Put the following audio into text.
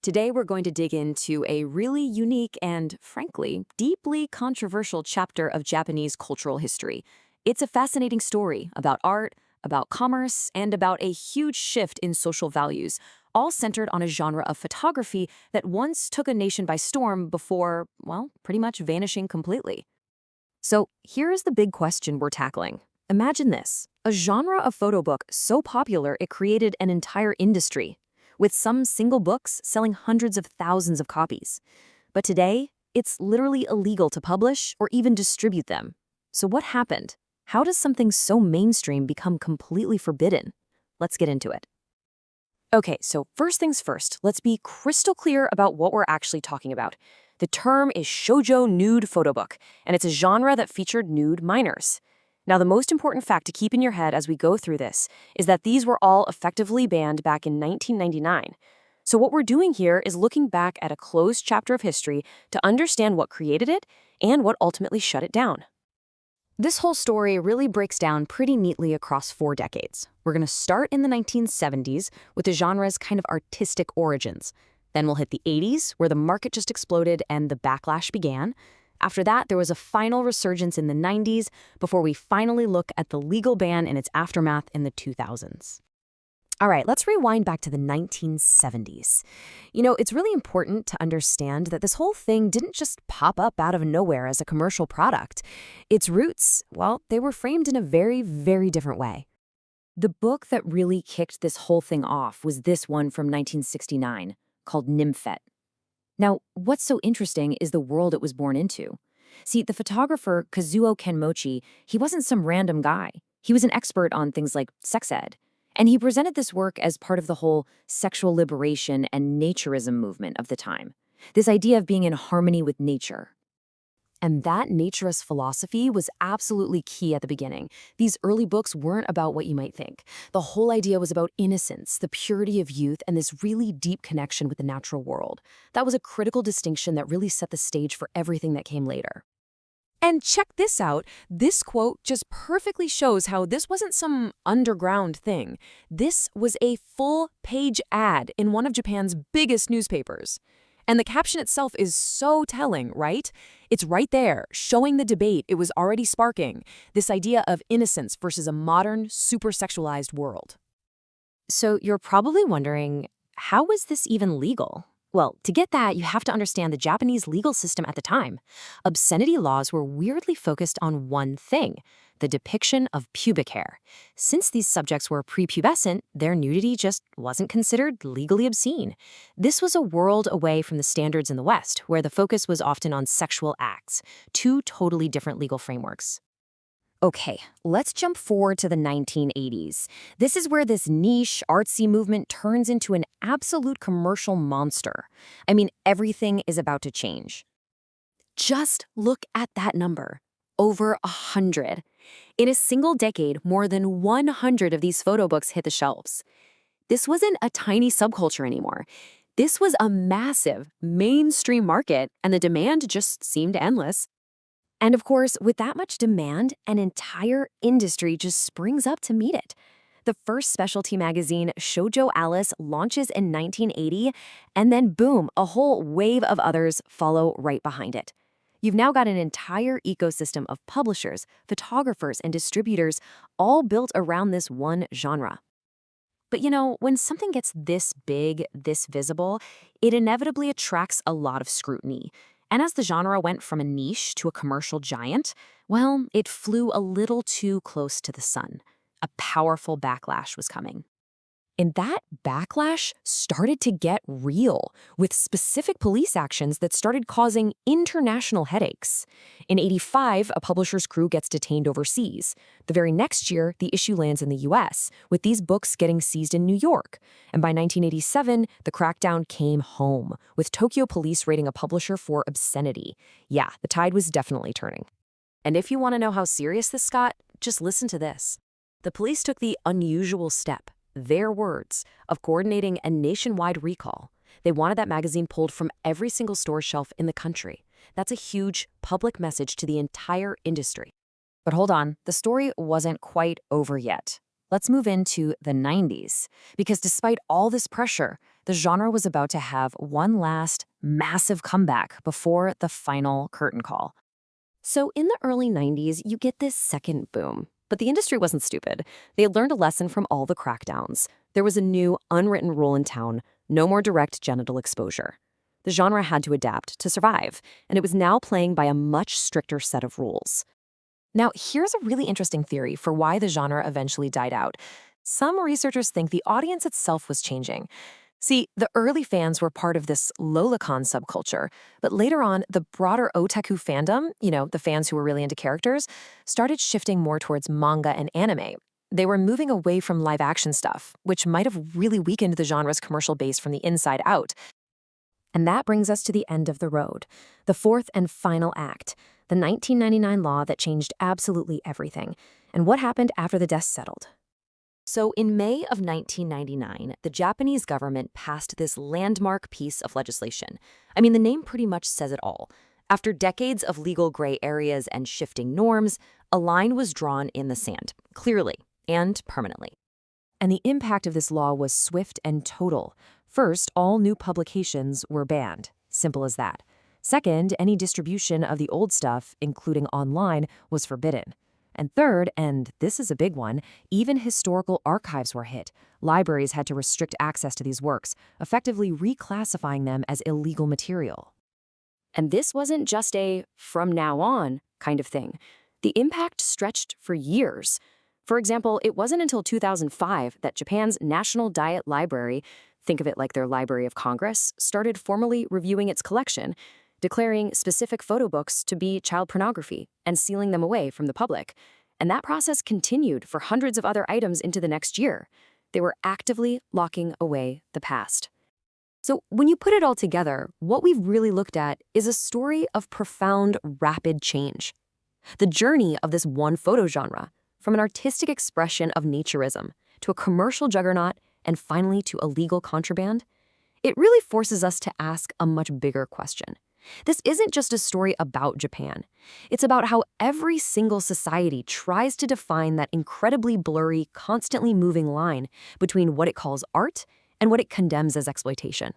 Today, we're going to dig into a really unique and, frankly, deeply controversial chapter of Japanese cultural history. It's a fascinating story about art, about commerce, and about a huge shift in social values, all centered on a genre of photography that once took a nation by storm before, well, pretty much vanishing completely. So, here's the big question we're tackling. Imagine this, a genre of photo book so popular it created an entire industry, with some single books selling hundreds of thousands of copies. But today, it's literally illegal to publish or even distribute them. So what happened? How does something so mainstream become completely forbidden? Let's get into it. Okay, so first things first, let's be crystal clear about what we're actually talking about. The term is shoujo nude photo book, and it's a genre that featured nude minors. Now, the most important fact to keep in your head as we go through this is that these were all effectively banned back in 1999. So what we're doing here is looking back at a closed chapter of history to understand what created it and what ultimately shut it down. This whole story really breaks down pretty neatly across 4 decades. We're going to start in the 1970s with the genre's kind of artistic origins. Then we'll hit the 80s, where the market just exploded and the backlash began. After that, there was a final resurgence in the 90s before we finally look at the legal ban and its aftermath in the 2000s. All right, let's rewind back to the 1970s. It's really important to understand that this whole thing didn't just pop up out of nowhere as a commercial product. Its roots, well, they were framed in a very, very different way. The book that really kicked this whole thing off was this one from 1969, called Nymphet. Now, what's so interesting is the world it was born into. See, the photographer Kazuo Kenmochi, he wasn't some random guy. He was an expert on things like sex ed. And he presented this work as part of the whole sexual liberation and naturism movement of the time. This idea of being in harmony with nature. And that naturist philosophy was absolutely key at the beginning. These early books weren't about what you might think. The whole idea was about innocence, the purity of youth, and this really deep connection with the natural world. That was a critical distinction that really set the stage for everything that came later. And check this out. This quote just perfectly shows how this wasn't some underground thing. This was a full-page ad in one of Japan's biggest newspapers. And the caption itself is so telling, right? It's right there, showing the debate it was already sparking, this idea of innocence versus a modern, super-sexualized world. So you're probably wondering, how was this even legal? Well, to get that, you have to understand the Japanese legal system at the time. Obscenity laws were weirdly focused on one thing, the depiction of pubic hair. Since these subjects were prepubescent, their nudity just wasn't considered legally obscene. This was a world away from the standards in the West, where the focus was often on sexual acts, 2 totally different legal frameworks. Okay, let's jump forward to the 1980s. This is where this niche, artsy movement turns into an absolute commercial monster. I mean, everything is about to change. Just look at that number. Over 100. In a single decade, more than 100 of these photo books hit the shelves. This wasn't a tiny subculture anymore. This was a massive, mainstream market, and the demand just seemed endless. And of course, with that much demand, an entire industry just springs up to meet it. The first specialty magazine, Shoujo Alice, launches in 1980, and then boom, a whole wave of others follow right behind it. You've now got an entire ecosystem of publishers, photographers, and distributors, all built around this one genre. But when something gets this big, this visible, it inevitably attracts a lot of scrutiny. And as the genre went from a niche to a commercial giant, well, it flew a little too close to the sun. A powerful backlash was coming. And that backlash started to get real, with specific police actions that started causing international headaches. In '85, a publisher's crew gets detained overseas. The very next year, the issue lands in the US, with these books getting seized in New York. And by 1987, the crackdown came home, with Tokyo police raiding a publisher for obscenity. Yeah, the tide was definitely turning. And if you want to know how serious this got, just listen to this. The police took the unusual step, their words, of coordinating a nationwide recall. They wanted that magazine pulled from every single store shelf in the country. That's a huge public message to the entire industry. But hold on, the story wasn't quite over yet. Let's move into the 90s, because despite all this pressure, the genre was about to have one last massive comeback before the final curtain call. So in the early 90s, you get this second boom. But the industry wasn't stupid. They had learned a lesson from all the crackdowns. There was a new, unwritten rule in town: no more direct genital exposure. The genre had to adapt to survive, and it was now playing by a much stricter set of rules. Now, here's a really interesting theory for why the genre eventually died out. Some researchers think the audience itself was changing. See, the early fans were part of this lolicon subculture, but later on, the broader otaku fandom, the fans who were really into characters, started shifting more towards manga and anime. They were moving away from live action stuff, which might have really weakened the genre's commercial base from the inside out. And that brings us to the end of the road, the fourth and final act, the 1999 law that changed absolutely everything. And what happened after the dust settled? So in May of 1999, the Japanese government passed this landmark piece of legislation. I mean, the name pretty much says it all. After decades of legal gray areas and shifting norms, a line was drawn in the sand, clearly and permanently. And the impact of this law was swift and total. First, all new publications were banned. Simple as that. Second, any distribution of the old stuff, including online, was forbidden. And third, and this is a big one, even historical archives were hit. Libraries had to restrict access to these works, effectively reclassifying them as illegal material. And this wasn't just a from now on kind of thing. The impact stretched for years. For example, it wasn't until 2005 that Japan's National Diet Library, think of it like their Library of Congress, started formally reviewing its collection, declaring specific photo books to be child pornography and sealing them away from the public. And that process continued for hundreds of other items into the next year. They were actively locking away the past. So when you put it all together, what we've really looked at is a story of profound, rapid change. The journey of this one photo genre, from an artistic expression of naturism to a commercial juggernaut and finally to illegal contraband, it really forces us to ask a much bigger question. This isn't just a story about Japan. It's about how every single society tries to define that incredibly blurry, constantly moving line between what it calls art and what it condemns as exploitation.